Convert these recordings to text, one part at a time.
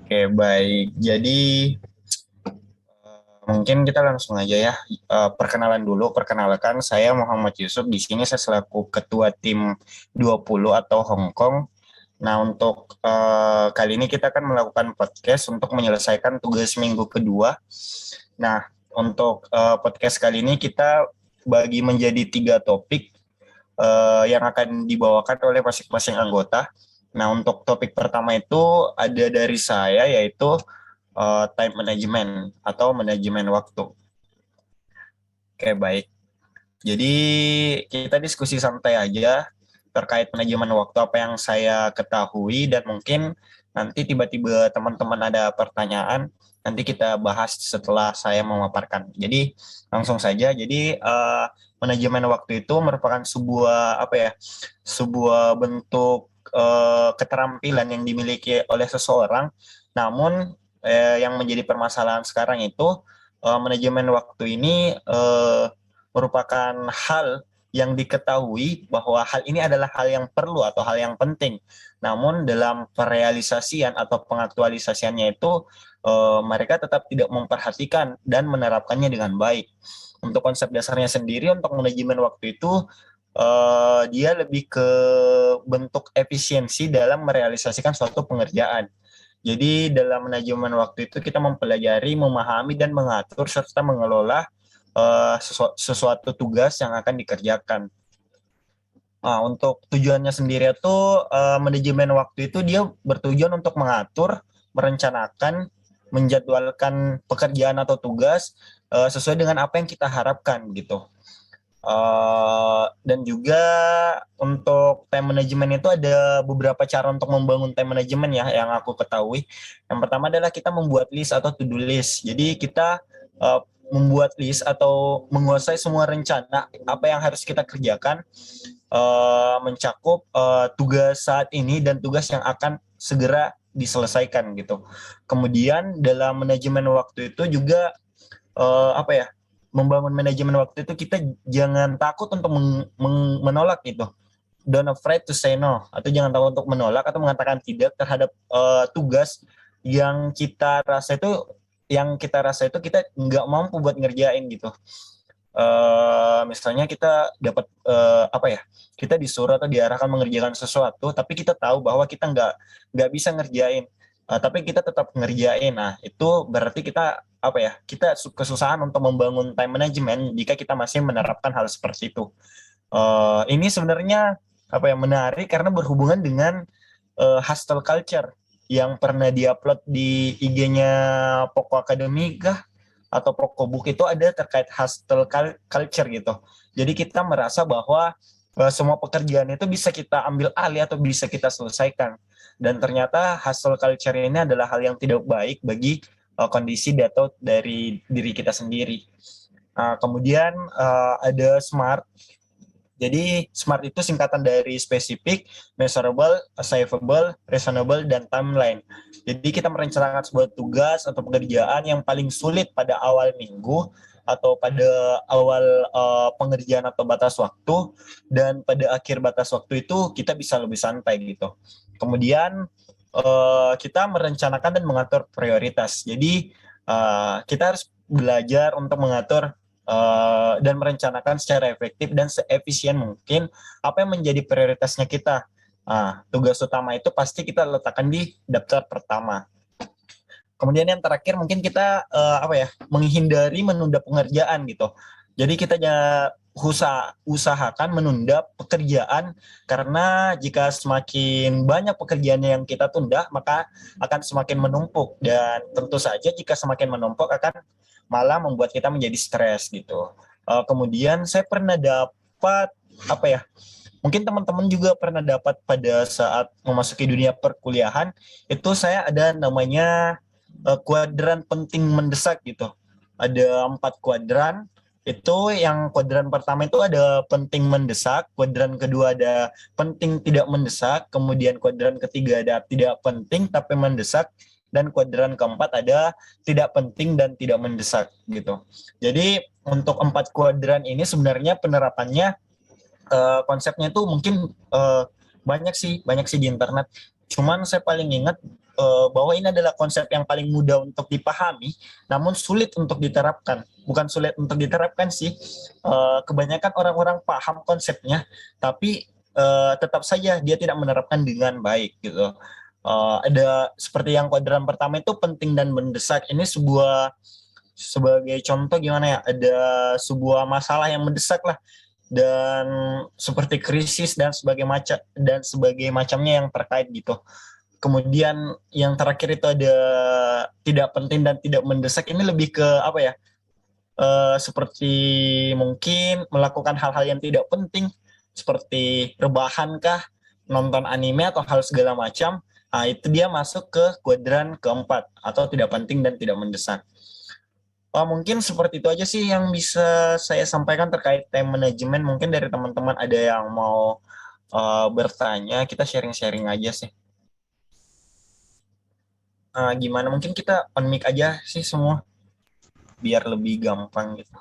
Oke, baik. Jadi mungkin kita langsung aja ya. Perkenalan dulu. Perkenalkan, saya Muhammad Yusuf. Di sini saya selaku ketua tim 20 atau Hong Kong. Nah, untuk kali ini kita akan melakukan podcast untuk menyelesaikan tugas minggu kedua. Nah, untuk podcast kali ini kita bagi menjadi 3 topik yang akan dibawakan oleh masing-masing anggota. Nah, untuk topik pertama itu ada dari saya, yaitu time management atau manajemen waktu. Oke, baik. Jadi kita diskusi santai aja terkait manajemen waktu, apa yang saya ketahui, dan mungkin nanti tiba-tiba teman-teman ada pertanyaan, nanti kita bahas setelah saya memaparkan. Jadi langsung saja. Jadi manajemen waktu itu merupakan sebuah bentuk keterampilan yang dimiliki oleh seseorang. Namun yang menjadi permasalahan sekarang itu manajemen waktu ini merupakan hal yang diketahui bahwa hal ini adalah hal yang perlu atau hal yang penting. Namun dalam perealisasian atau pengaktualisasiannya itu mereka tetap tidak memperhatikan dan menerapkannya dengan baik. Untuk konsep dasarnya sendiri untuk manajemen waktu itu dia lebih ke bentuk efisiensi dalam merealisasikan suatu pengerjaan. Jadi dalam manajemen waktu itu kita mempelajari, memahami, dan mengatur serta mengelola sesuatu tugas yang akan dikerjakan. Nah, untuk tujuannya sendiri itu manajemen waktu itu dia bertujuan untuk mengatur, merencanakan, menjadwalkan pekerjaan atau tugas sesuai dengan apa yang kita harapkan gitu. Dan juga untuk time management itu ada beberapa cara untuk membangun time management ya yang aku ketahui. Yang pertama adalah kita membuat list atau to-do list. Jadi kita membuat list atau menguasai semua rencana apa yang harus kita kerjakan, mencakup tugas saat ini dan tugas yang akan segera diselesaikan gitu. Kemudian dalam manajemen waktu itu juga membangun manajemen waktu itu kita jangan takut untuk menolak gitu. Don't afraid to say no, atau jangan takut untuk menolak atau mengatakan tidak terhadap tugas yang kita rasa itu kita nggak mampu buat ngerjain gitu. Misalnya kita dapat kita disuruh atau diarahkan mengerjakan sesuatu, tapi kita tahu bahwa kita nggak bisa ngerjain, tapi kita tetap ngerjain. Nah, itu berarti kita kita kesusahan untuk membangun time management jika kita masih menerapkan hal seperti itu. Ini sebenarnya menarik karena berhubungan dengan hustle culture yang pernah diupload di IG-nya Poko Academy atau Poko Book, itu ada terkait hustle culture gitu. Jadi kita merasa bahwa semua pekerjaan itu bisa kita ambil alih atau bisa kita selesaikan. Dan ternyata hustle culture ini adalah hal yang tidak baik bagi kondisi atau dari diri kita sendiri. Kemudian ada SMART. Jadi SMART itu singkatan dari specific, measurable, achievable, reasonable, dan timeline. Jadi kita merencanakan sebuah tugas atau pekerjaan yang paling sulit pada awal minggu atau pada awal pengerjaan atau batas waktu, dan pada akhir batas waktu itu kita bisa lebih santai gitu. Kemudian kita merencanakan dan mengatur prioritas. Jadi kita harus belajar untuk mengatur dan merencanakan secara efektif dan seefisien mungkin apa yang menjadi prioritasnya kita. Tugas utama itu pasti kita letakkan di daftar pertama. Kemudian yang terakhir mungkin kita menghindari menunda pengerjaan gitu. Jadi kita usahakan menunda pekerjaan, karena jika semakin banyak pekerjaan yang kita tunda maka akan semakin menumpuk, dan tentu saja jika semakin menumpuk akan malah membuat kita menjadi stres gitu. Kemudian saya pernah dapat mungkin teman-teman juga pernah dapat pada saat memasuki dunia perkuliahan, itu saya ada namanya kuadran penting mendesak gitu. Ada 4 kuadran. Itu yang kuadran pertama itu ada penting mendesak, kuadran kedua ada penting tidak mendesak, kemudian kuadran ketiga ada tidak penting tapi mendesak, dan kuadran keempat ada tidak penting dan tidak mendesak gitu. Jadi untuk 4 kuadran ini sebenarnya penerapannya konsepnya itu mungkin banyak sih di internet. Cuman saya paling ingat bahwa ini adalah konsep yang paling mudah untuk dipahami, namun sulit untuk diterapkan. Bukan sulit untuk diterapkan sih, kebanyakan orang-orang paham konsepnya, tapi tetap saja dia tidak menerapkan dengan baik gitu. Ada seperti yang kuadran pertama itu penting dan mendesak. Ini sebagai contoh gimana ya? Ada sebuah masalah yang mendesak lah, dan seperti krisis dan sebagai macamnya yang terkait gitu. Kemudian yang terakhir itu ada tidak penting dan tidak mendesak. Ini lebih ke apa ya? Seperti mungkin melakukan hal-hal yang tidak penting seperti rebahan kah, nonton anime atau hal segala macam. Nah, itu dia masuk ke kuadran keempat atau tidak penting dan tidak mendesak. Mungkin seperti itu aja sih yang bisa saya sampaikan terkait time management. Mungkin dari teman-teman ada yang mau bertanya, kita sharing-sharing aja sih. Gimana? Mungkin kita on mic aja sih semua, biar lebih gampang gitu.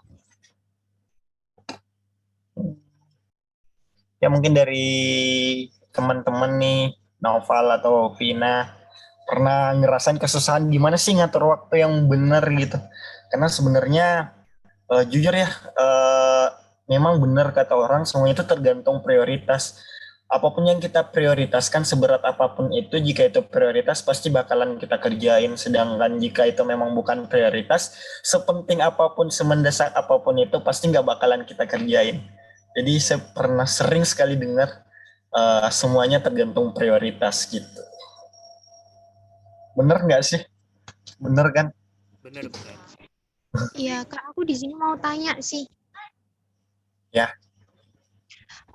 Ya mungkin dari teman-teman nih, Naufal atau Vina, pernah ngerasain kesusahan gimana sih ngatur waktu yang benar gitu? Karena sebenarnya jujur ya, memang benar kata orang, semuanya itu tergantung prioritas. Apapun yang kita prioritaskan, seberat apapun itu, jika itu prioritas pasti bakalan kita kerjain. Sedangkan jika itu memang bukan prioritas, sepenting apapun, semendesak apapun itu pasti nggak bakalan kita kerjain. Jadi saya pernah sering sekali dengar semuanya tergantung prioritas gitu. Bener nggak sih? Bener kan? Benar. Iya, Kak, aku di sini mau tanya sih. Ya.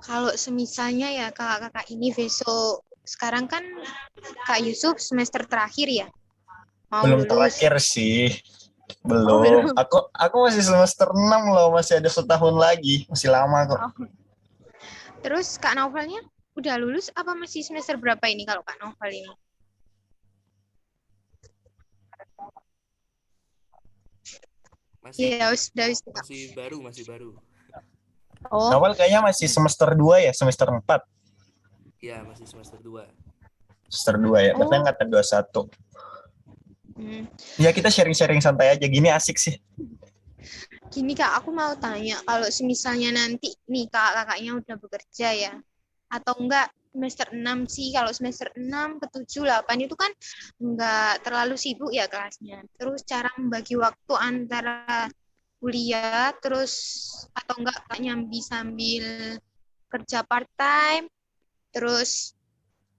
Kalau semisalnya ya kakak-kakak ini besok, sekarang kan Kak Yusuf semester terakhir ya? Mau Belum lulus. terakhir sih. Belum. Oh, belum. Aku masih semester 6 loh, masih ada setahun lagi. Masih lama kok. Oh. Terus Kak Naufelnya udah lulus apa masih semester berapa ini kalau Kak Naufel ini? Masih Masih baru. Oh. Awal kayaknya masih semester 2 ya, semester 4. Iya, masih semester 2. Semester 2 ya, berarti angkatan 21. Ya kita sharing-sharing santai aja, gini asik sih. Gini Kak, aku mau tanya, kalau semisalnya nanti nih kakak-kakaknya udah bekerja ya, atau enggak semester 6 sih, kalau semester 6 ke 7, 8 itu kan enggak terlalu sibuk ya kelasnya. Terus cara membagi waktu antara kuliah, terus atau enggak Kak nyambi sambil kerja part-time, terus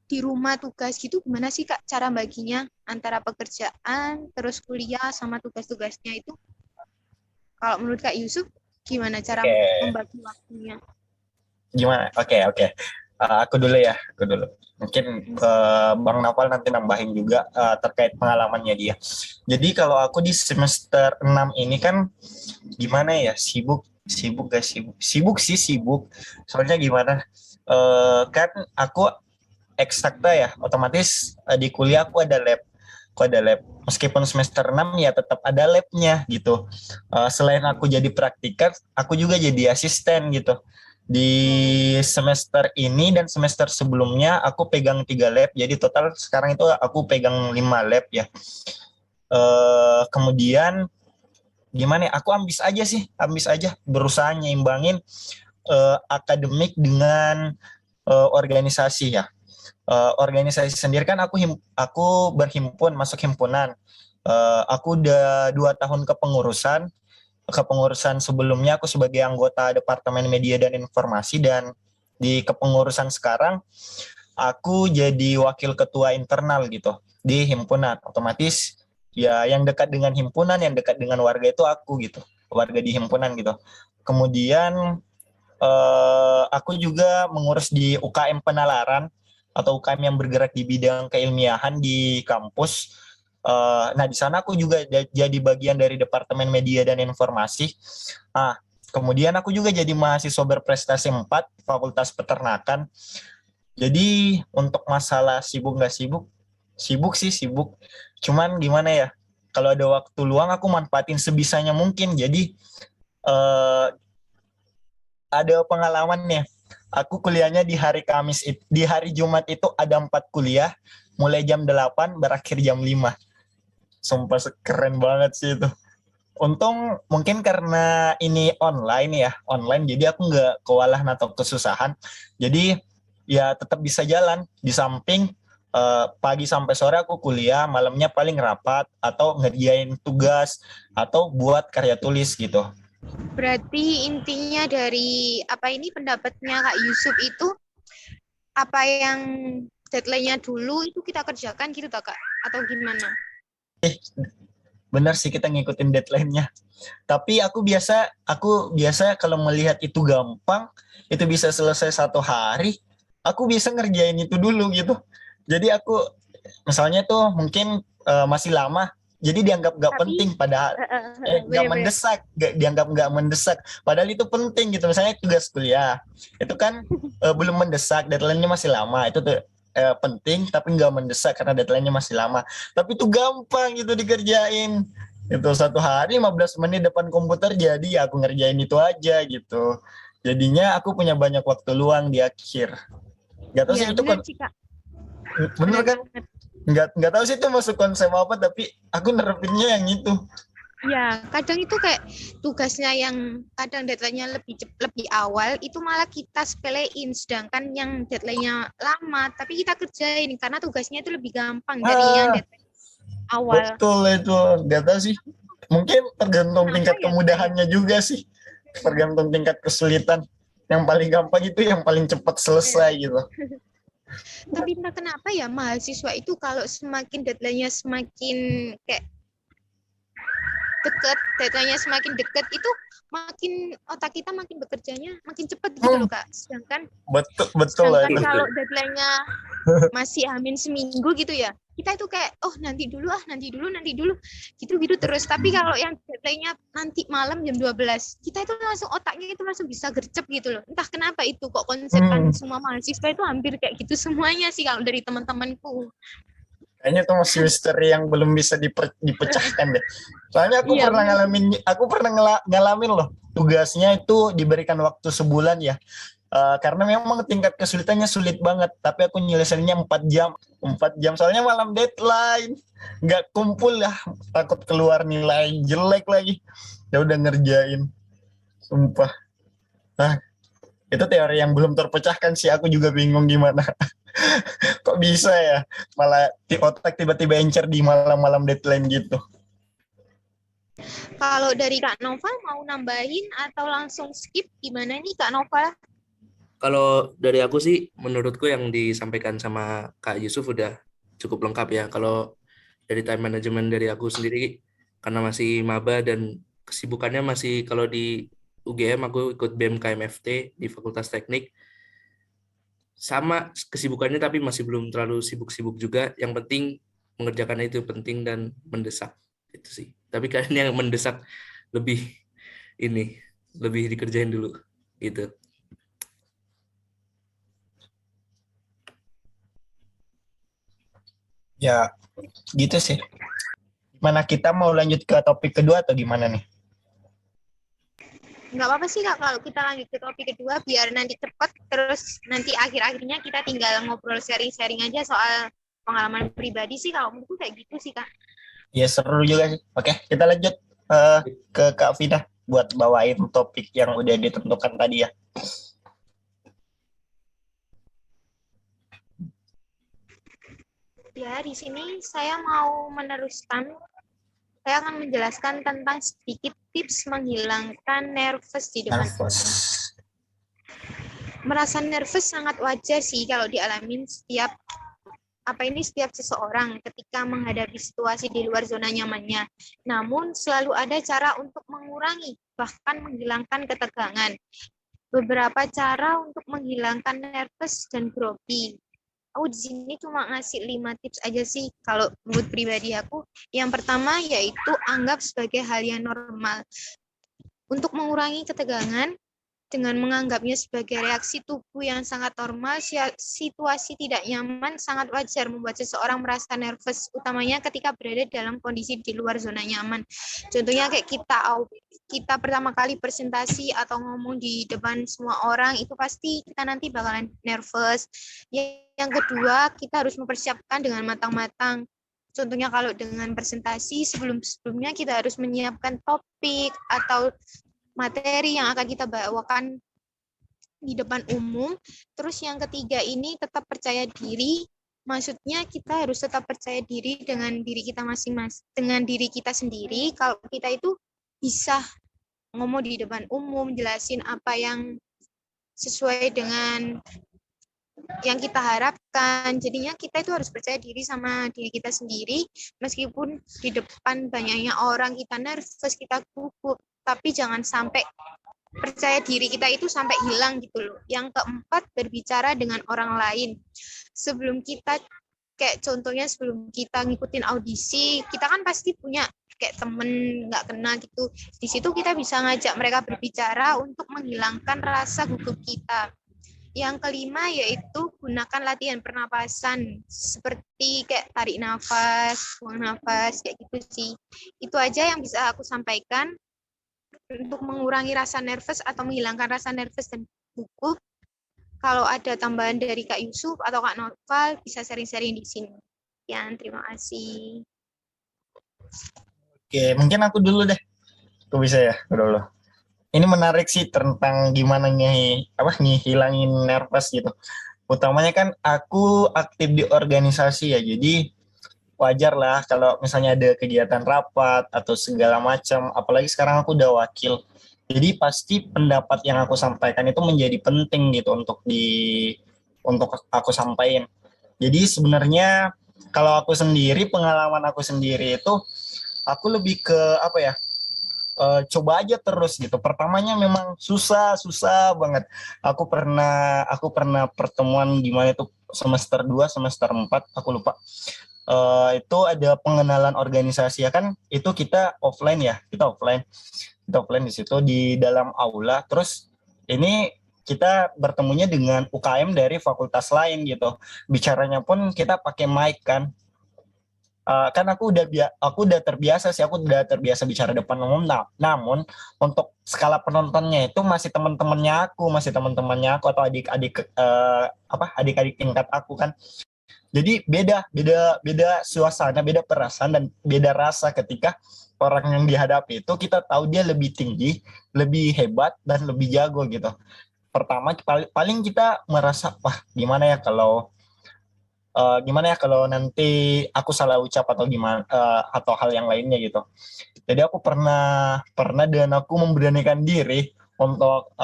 di rumah tugas gitu, gimana sih Kak cara baginya antara pekerjaan, terus kuliah sama tugas-tugasnya itu? Kalau menurut Kak Yusuf, gimana cara membagi waktunya? Gimana? Oke. Aku dulu. Mungkin Bang Naufal nanti nambahin juga terkait pengalamannya dia. Jadi kalau aku di semester 6 ini kan gimana ya, sibuk gak sibuk? Sibuk. Soalnya gimana? Kan aku eksakta ya, otomatis di kuliah aku ada lab. Meskipun semester 6 ya tetap ada labnya gitu. Selain aku jadi praktikan, aku juga jadi asisten gitu. Di semester ini dan semester sebelumnya aku pegang 3 lab, jadi total sekarang itu aku pegang 5 lab ya. Kemudian gimana ya, aku ambis aja berusaha nyimbangin akademik dengan organisasi ya. Organisasi sendiri kan aku berhimpun, masuk himpunan. Aku udah 2 tahun kepengurusan sebelumnya aku sebagai anggota Departemen Media dan Informasi, dan di kepengurusan sekarang aku jadi wakil ketua internal gitu di himpunan. Otomatis ya yang dekat dengan himpunan, yang dekat dengan warga itu aku gitu, warga di himpunan gitu. Kemudian aku juga mengurus di UKM penalaran atau UKM yang bergerak di bidang keilmiahan di kampus. Nah, di sana aku juga jadi bagian dari Departemen Media dan Informasi. Kemudian aku juga jadi mahasiswa berprestasi 4 Fakultas Peternakan. Jadi untuk masalah sibuk nggak sibuk, Sibuk sih, sibuk. Cuman gimana ya? Kalau ada waktu luang aku manfaatin sebisanya mungkin. Jadi eh, ada pengalaman nih. Aku kuliahnya di hari Kamis, di hari Jumat itu ada 4 kuliah, mulai jam 8 berakhir jam 5. Sumpah keren banget sih itu. Untung mungkin karena ini online ya, online jadi aku nggak kewalahan atau kesusahan. Jadi ya tetap bisa jalan. Di samping pagi sampai sore aku kuliah, malamnya paling rapat atau ngerjain tugas atau buat karya tulis gitu. Berarti intinya dari apa ini pendapatnya Kak Yusuf itu apa yang deadline-nya dulu itu kita kerjakan gitu tak Kak? Atau gimana? Benar sih kita ngikutin deadline-nya. Tapi aku biasa kalau melihat itu gampang, itu bisa selesai 1 hari, aku bisa ngerjain itu dulu gitu. Jadi aku misalnya tuh mungkin masih lama, jadi dianggap nggak Tapi penting, padahal nggak bener-bener. mendesak, dianggap nggak mendesak, padahal itu penting gitu. Misalnya tugas kuliah, itu kan belum mendesak, deadline-nya masih lama, itu tuh penting tapi nggak mendesak karena deadline-nya masih lama. Tapi itu gampang gitu dikerjain. Itu 1 hari 15 menit depan komputer jadi ya aku ngerjain itu aja gitu. Jadinya aku punya banyak waktu luang di akhir. Gak tahu Iya, sih itu bener kan sih Kak. bener Bener kan? banget. Nggak tahu sih itu masuk konsep apa, tapi aku nerapinnya yang itu. Ya, kadang itu kayak tugasnya yang kadang deadline-nya lebih awal itu malah kita sepelein, sedangkan yang deadline-nya lama tapi kita kerjain karena tugasnya itu lebih gampang dari yang Ah, deadline awal. betul itu. Nggak tahu sih. Mungkin tergantung Kenapa tingkat ya Kak ya? kemudahannya juga sih. Tergantung tingkat kesulitan. Yang paling gampang itu yang paling cepat Ya. selesai gitu. Tapi entah kenapa ya mahasiswa itu kalau semakin deadline-nya semakin kayak deket, deadline-nya semakin deket itu makin otak kita makin bekerjanya makin cepat gitu loh Kak. Sedangkan Betul betul lah sedangkan itu. kalau deadline-nya masih hamin seminggu gitu ya, kita itu kayak oh nanti dulu nanti dulu gitu terus. Tapi kalau yang deadline-nya nanti malam jam 12, kita itu langsung otaknya itu langsung bisa gercep gitu loh. Entah kenapa itu kok konsepan semua mahasiswa itu hampir kayak gitu semuanya sih kalau dari teman-temanku. Kayaknya itu masih misteri yang belum bisa dipecahkan deh. Soalnya Iya benar sih. aku pernah ngalamin loh. Tugasnya itu diberikan waktu sebulan ya. Karena memang tingkat kesulitannya sulit banget. Tapi aku nyelesainnya 4 jam. 4 jam soalnya malam deadline. Nggak kumpul lah. Takut keluar nilai jelek lagi. Ya udah ngerjain. Sumpah. Nah, itu teori yang belum terpecahkan sih. Aku juga bingung gimana. Kok bisa ya? Malah di otak tiba-tiba encer di malam-malam deadline gitu. Kalau dari Kak Nova mau nambahin atau langsung skip gimana nih Kak Nova? Kalau dari aku sih, menurutku yang disampaikan sama Kak Yusuf udah cukup lengkap ya. Kalau dari time management dari aku sendiri, karena masih maba dan kesibukannya masih, kalau di UGM aku ikut BEM KMFT di Fakultas Teknik, sama kesibukannya tapi masih belum terlalu sibuk-sibuk juga. Yang penting mengerjakannya itu penting dan mendesak. Itu sih. Tapi kayaknya yang mendesak lebih ini, lebih dikerjain dulu. Gitu. Ya, gitu sih. Gimana kita mau lanjut ke topik kedua atau gimana nih? Nggak apa-apa sih Kak kalau kita lanjut ke topik kedua biar nanti cepat terus nanti akhir-akhirnya kita tinggal ngobrol sharing-sharing aja soal pengalaman pribadi sih kalau menurutku kayak gitu sih Kak. Ya seru juga sih. Oke, kita lanjut eh, ke Kak Vida buat bawain topik yang udah ditentukan tadi ya. Ya, di sini saya mau meneruskan, saya akan menjelaskan tentang sedikit tips menghilangkan nervous di depan Nervous. umum. Merasa nervous sangat wajar sih kalau dialamin setiap seseorang ketika menghadapi situasi di luar zona nyamannya. Namun selalu ada cara untuk mengurangi bahkan menghilangkan ketegangan. Beberapa cara untuk menghilangkan nervous dan grogi. Aku di sini cuma ngasih 5 tips aja sih kalau menurut pribadi aku. Yang pertama yaitu anggap sebagai hal yang normal. Untuk mengurangi ketegangan, dengan menganggapnya sebagai reaksi tubuh yang sangat normal, situasi tidak nyaman sangat wajar membuat seseorang merasa nervous, utamanya ketika berada dalam kondisi di luar zona nyaman. Contohnya kayak kita pertama kali presentasi atau ngomong di depan semua orang, itu pasti kita nanti bakalan nervous. Yang kedua, kita harus mempersiapkan dengan matang-matang. Contohnya kalau dengan presentasi, sebelumnya kita harus menyiapkan topik atau materi yang akan kita bawakan di depan umum. Terus yang ketiga ini tetap percaya diri. Maksudnya kita harus tetap percaya diri dengan diri kita masing-masing, dengan diri kita sendiri. Kalau kita itu bisa ngomong di depan umum, jelasin apa yang sesuai dengan yang kita harapkan. Jadinya kita itu harus percaya diri sama diri kita sendiri, meskipun di depan banyaknya orang kita nervous, kita gugup, tapi jangan sampai percaya diri kita itu sampai hilang gitu loh. Yang keempat, berbicara dengan orang lain. Sebelum kita, kayak contohnya sebelum kita ngikutin audisi, kita kan pasti punya kayak temen nggak kenal gitu. Di situ kita bisa ngajak mereka berbicara untuk menghilangkan rasa gugup kita. Yang kelima yaitu gunakan latihan pernapasan seperti kayak tarik nafas, buang nafas, kayak gitu sih. Itu aja yang bisa aku sampaikan untuk mengurangi rasa nervous atau menghilangkan rasa nervous dan gugup. Kalau ada tambahan dari Kak Yusuf atau Kak Noval bisa sharing-sharing di sini. Ya, terima kasih. Oke, mungkin aku dulu deh. Aku bisa ya, dulu. Ini menarik sih tentang gimana ngilangin nervous gitu. Utamanya kan aku aktif di organisasi ya, jadi wajar lah kalau misalnya ada kegiatan rapat atau segala macam, apalagi sekarang aku udah wakil. Jadi pasti pendapat yang aku sampaikan itu menjadi penting gitu untuk aku sampaikan. Jadi sebenarnya kalau aku sendiri, pengalaman aku sendiri itu aku lebih ke coba aja terus gitu. Pertamanya memang susah banget. Aku pernah pertemuan gimana itu semester 2, semester 4, aku lupa. Itu ada pengenalan organisasi ya kan, itu kita offline di situ di dalam aula. Terus ini kita bertemunya dengan UKM dari fakultas lain gitu, bicaranya pun kita pakai mic kan. Kan aku udah terbiasa bicara depan umum. Namun untuk skala penontonnya itu masih teman-temannya aku atau adik-adik tingkat aku kan. Jadi beda suasana, beda perasaan dan beda rasa ketika orang yang dihadapi itu kita tahu dia lebih tinggi, lebih hebat dan lebih jago gitu. Pertama paling kita merasa gimana ya kalau nanti aku salah ucap atau gimana atau hal yang lainnya gitu. Jadi aku pernah dan aku memberanikan diri untuk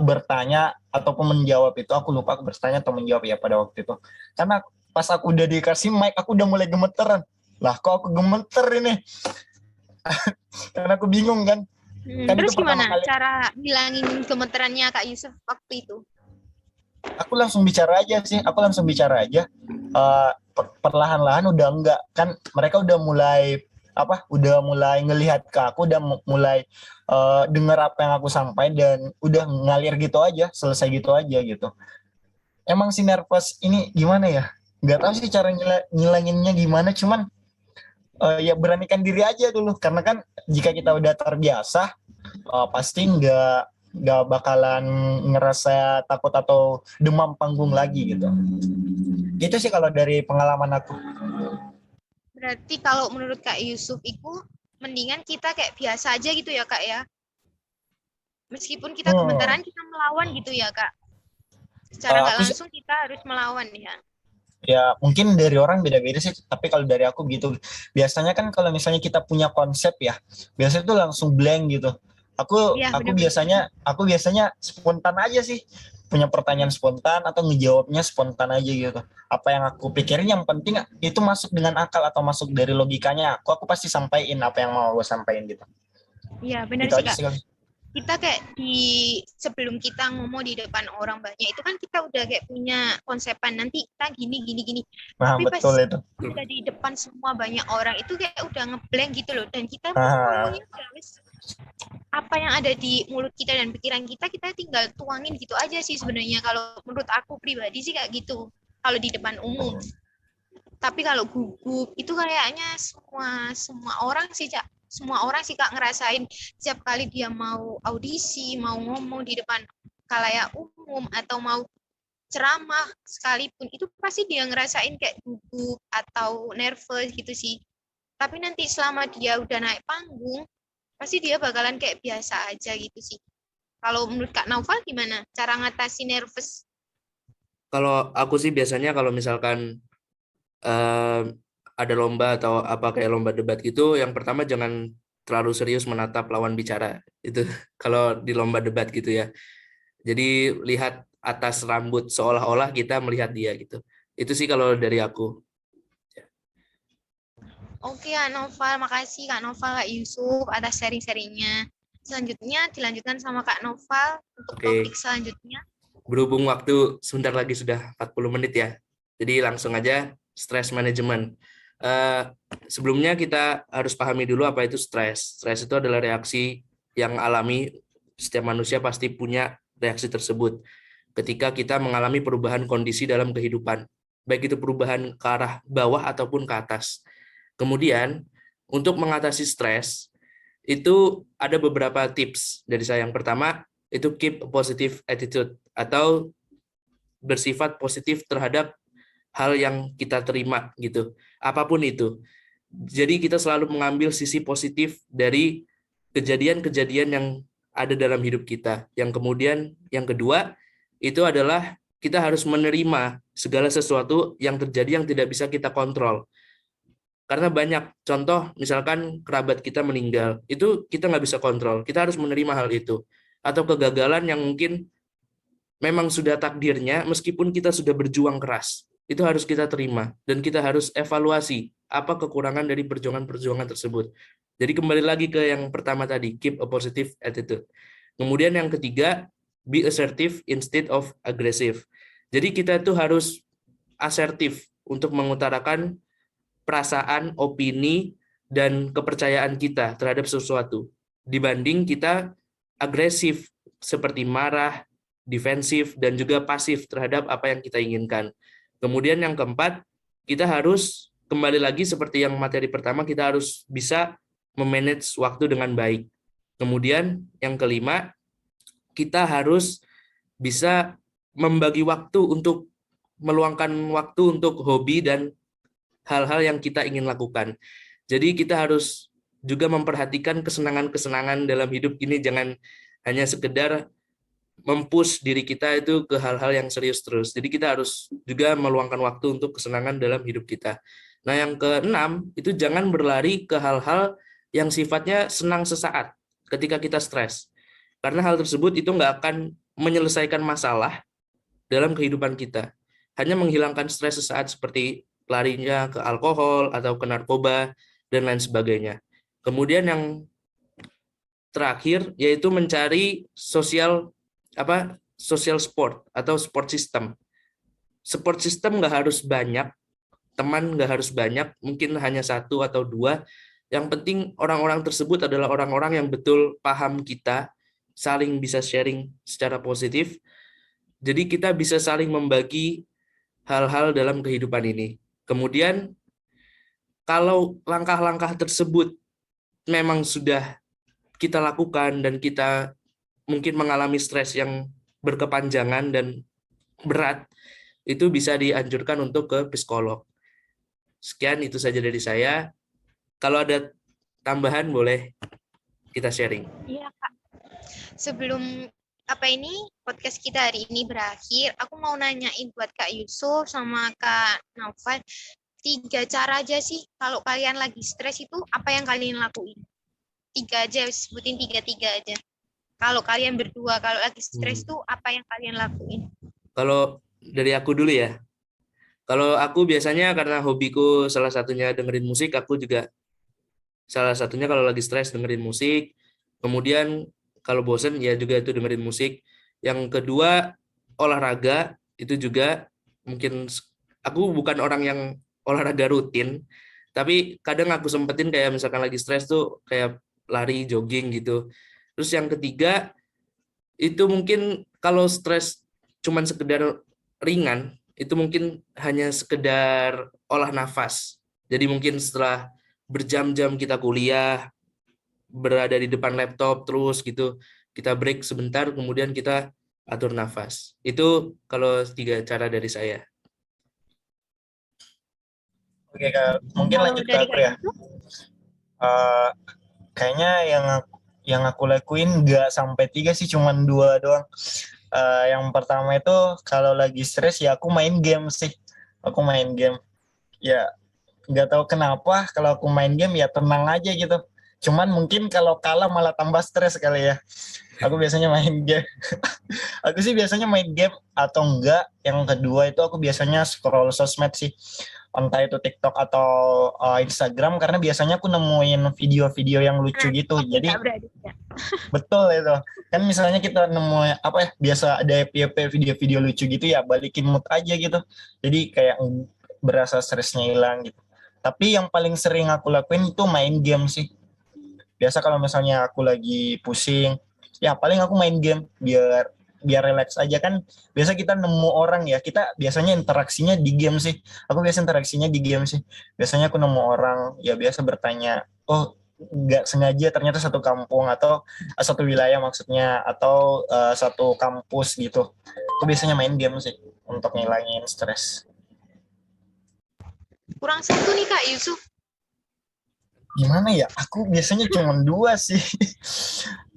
bertanya ataupun menjawab itu. Aku lupa aku bertanya atau menjawab ya pada waktu itu. Karena pas aku udah dikasih mic, aku udah mulai gemeteran. Lah kok aku gemeter ini? Karena aku bingung kan. Kan Terus itu pertama gimana kali. cara ngilangin gemeterannya Kak Yusuf waktu itu? Aku langsung bicara aja. Perlahan-lahan udah enggak kan, mereka udah mulai ngelihat ke aku, udah mulai dengar apa yang aku sampaikan dan udah ngalir gitu aja, selesai gitu aja gitu. Emang si nervous ini gimana ya, nggak tahu sih cara ngilanginnya gimana, cuman ya beranikan diri aja dulu, karena kan jika kita udah terbiasa pasti nggak bakalan ngerasa takut atau demam panggung lagi gitu. Gitu sih kalau dari pengalaman aku. Berarti kalau menurut Kak Yusuf itu mendingan kita kayak biasa aja gitu ya Kak ya. Meskipun kita gemeteran, kita melawan gitu ya Kak. Secara nggak langsung kita harus melawan ya. Ya mungkin dari orang beda-beda sih, tapi kalau dari aku gitu. Biasanya kan kalau misalnya kita punya konsep ya, biasanya tuh langsung blank gitu. Aku biasanya spontan aja sih, punya pertanyaan spontan atau ngejawabnya spontan aja gitu. Apa yang aku pikirin, yang penting itu masuk dengan akal atau masuk dari logikanya. Aku pasti sampaikan apa yang mau gue sampaikan gitu. Iya benar Gitu sih aja Kak. sih. Kita kayak sebelum kita ngomong di depan orang banyak itu kan kita udah kayak punya konsepan nanti kita gini. Nah, Tapi betul pas itu. kita di depan semua banyak orang itu kayak udah ngeblank gitu loh, dan kita ngomongnya udah apa yang ada di mulut kita dan pikiran kita, kita tinggal tuangin gitu aja sih sebenarnya. Kalau menurut aku pribadi sih kayak gitu. Kalau di depan umum. Tapi kalau gugup itu kayaknya semua orang sih, Cak. Semua orang sih Kak ngerasain setiap kali dia mau audisi, mau ngomong di depan khalayak umum atau mau ceramah sekalipun, itu pasti dia ngerasain kayak gugup atau nervous gitu sih. Tapi nanti selama dia udah naik panggung, pasti dia bakalan kayak biasa aja gitu sih. Kalau menurut Kak Naufal gimana cara ngatasi nervous? Kalau aku sih biasanya kalau misalkan ada lomba atau apa kayak lomba debat gitu, yang pertama jangan terlalu serius menatap lawan bicara. Itu kalau di lomba debat gitu ya. Jadi lihat atas rambut seolah-olah kita melihat dia gitu. Itu sih kalau dari aku. Oke Kak Noval, makasih Kak Noval, Kak Yusuf atas sharing-sharingnya. Selanjutnya dilanjutkan sama Kak Noval untuk Oke. topik selanjutnya. Berhubung waktu sebentar lagi sudah 40 menit ya. Jadi langsung aja stress management. Sebelumnya kita harus pahami dulu apa itu stres. Stres itu adalah reaksi yang alami, setiap manusia pasti punya reaksi tersebut ketika kita mengalami perubahan kondisi dalam kehidupan, baik itu perubahan ke arah bawah ataupun ke atas. Kemudian untuk mengatasi stres itu ada beberapa tips dari saya. Yang pertama itu keep a positive attitude atau bersifat positif terhadap hal yang kita terima gitu, apapun itu. Jadi kita selalu mengambil sisi positif dari kejadian-kejadian yang ada dalam hidup kita. Yang kemudian yang kedua itu adalah kita harus menerima segala sesuatu yang terjadi yang tidak bisa kita kontrol. Karena banyak contoh, misalkan kerabat kita meninggal, itu kita nggak bisa kontrol. Kita harus menerima hal itu. Atau kegagalan yang mungkin memang sudah takdirnya, meskipun kita sudah berjuang keras. Itu harus kita terima. Dan kita harus evaluasi apa kekurangan dari perjuangan-perjuangan tersebut. Jadi kembali lagi ke yang pertama tadi, keep a positive attitude. Kemudian yang ketiga, be assertive instead of aggressive. Jadi kita itu harus asertif untuk mengutarakan perasaan, opini, dan kepercayaan kita terhadap sesuatu. Dibanding kita agresif seperti marah, defensif, dan juga pasif terhadap apa yang kita inginkan. Kemudian yang keempat, kita harus kembali lagi seperti yang materi pertama, kita harus bisa memanage waktu dengan baik. Kemudian yang kelima, kita harus bisa membagi waktu untuk meluangkan waktu untuk hobi dan hal-hal yang kita ingin lakukan. Jadi kita harus juga memperhatikan kesenangan-kesenangan dalam hidup ini, jangan hanya sekedar mempush diri kita itu ke hal-hal yang serius terus. Jadi kita harus juga meluangkan waktu untuk kesenangan dalam hidup kita. Nah, yang keenam, itu jangan berlari ke hal-hal yang sifatnya senang sesaat ketika kita stres. Karena hal tersebut itu nggak akan menyelesaikan masalah dalam kehidupan kita. Hanya menghilangkan stres sesaat seperti larinya ke alkohol atau ke narkoba dan lain sebagainya. Kemudian yang terakhir yaitu mencari social sport atau sport system. Sport system nggak harus banyak, teman nggak harus banyak, mungkin hanya satu atau dua. Yang penting orang-orang tersebut adalah orang-orang yang betul paham kita, saling bisa sharing secara positif. Jadi kita bisa saling membagi hal-hal dalam kehidupan ini. Kemudian kalau langkah-langkah tersebut memang sudah kita lakukan dan kita mungkin mengalami stres yang berkepanjangan dan berat, itu bisa dianjurkan untuk ke psikolog. Sekian, itu saja dari saya. Kalau ada tambahan boleh kita sharing. Iya Kak. Sebelum podcast kita hari ini berakhir, aku mau nanyain buat Kak Yusuf sama Kak Naufal, 3 cara aja sih kalau kalian lagi stres itu apa yang kalian lakuin? 3 aja, sebutin 3 aja. Kalau kalian berdua kalau lagi stres tuh apa yang kalian lakuin? Kalau dari aku dulu ya. Kalau aku biasanya karena hobiku salah satunya dengerin musik, aku juga salah satunya kalau lagi stres dengerin musik. Kemudian kalau bosen ya juga itu dengerin musik. Yang kedua olahraga, itu juga mungkin aku bukan orang yang olahraga rutin, tapi kadang aku sempetin kayak misalkan lagi stres tuh kayak lari, jogging gitu. Terus yang ketiga itu mungkin kalau stres cuman sekedar ringan, itu mungkin hanya sekedar olah nafas. Jadi mungkin setelah berjam-jam kita kuliah, berada di depan laptop terus gitu, kita break sebentar, kemudian kita atur nafas. Itu kalau 3 cara dari saya. Oke Kak, mungkin Kalau lanjut ke dari aku Kak ya. Yusuf, Eh, Kayaknya yang aku lakuin nggak sampai 3 sih, cuman 2 doang. Yang pertama itu kalau lagi stres ya aku main game sih. Aku main game. Ya nggak tahu kenapa kalau aku main game ya tenang aja gitu. Cuman mungkin kalau kalah malah tambah stres kali ya. Aku biasanya main game. Aku sih biasanya main game atau enggak. Yang kedua itu aku biasanya scroll sosmed sih. Entah itu TikTok atau Instagram, karena biasanya aku nemuin video-video yang lucu nah, gitu. tidak Jadi berarti ya. betul itu. Kan misalnya kita nemu apa ya, biasa ada FYP video-video lucu gitu ya, balikin mood aja gitu. Jadi kayak berasa stresnya hilang gitu. Tapi yang paling sering aku lakuin itu main game sih. Biasa kalau misalnya aku lagi pusing, ya paling aku main game biar biar relax aja. Kan biasa kita nemu orang ya, kita biasanya interaksinya di game sih. Aku biasa interaksinya di game sih. Biasanya aku nemu orang ya, biasa bertanya, oh nggak sengaja ternyata satu kampung atau satu wilayah maksudnya, atau satu kampus gitu. Aku biasanya main game sih untuk ngilangin stres. Kurang satu nih Kak Yusuf. Gimana ya? Aku biasanya cuma 2 sih.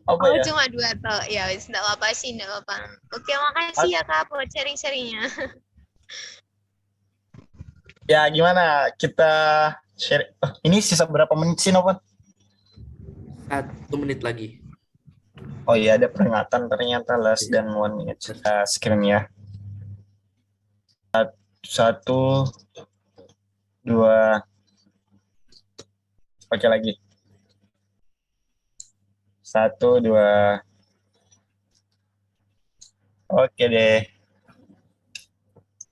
Apa Oh, ya? cuma 2 toh. Ya, wis enggak apa-apa sih, enggak apa-apa. Oke, makasih ya Kak buat sharing-sharingnya. Ya gimana? Kita share. Ini sisa berapa menit sih, Novan? 1 menit lagi. Oh iya, ada peringatan ternyata less than 1 minute. Screen ya. 1, 2, oke lagi. 1, 2, oke deh.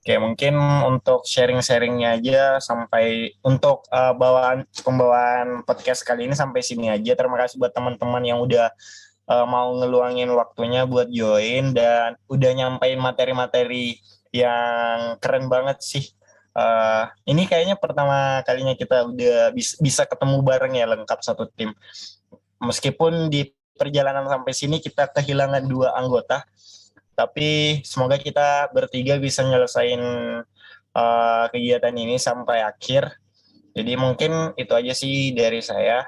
Oke, mungkin untuk sharing-sharingnya aja sampai untuk pembawaan podcast kali ini sampai sini aja. Terima kasih buat teman-teman yang udah mau ngeluangin waktunya buat join dan udah nyampein materi-materi yang keren banget sih. Ini kayaknya pertama kalinya kita udah bisa ketemu bareng ya, lengkap satu tim. Meskipun di perjalanan sampai sini kita kehilangan 2 anggota, tapi semoga kita bertiga bisa nyelesain kegiatan ini sampai akhir. Jadi mungkin itu aja sih dari saya.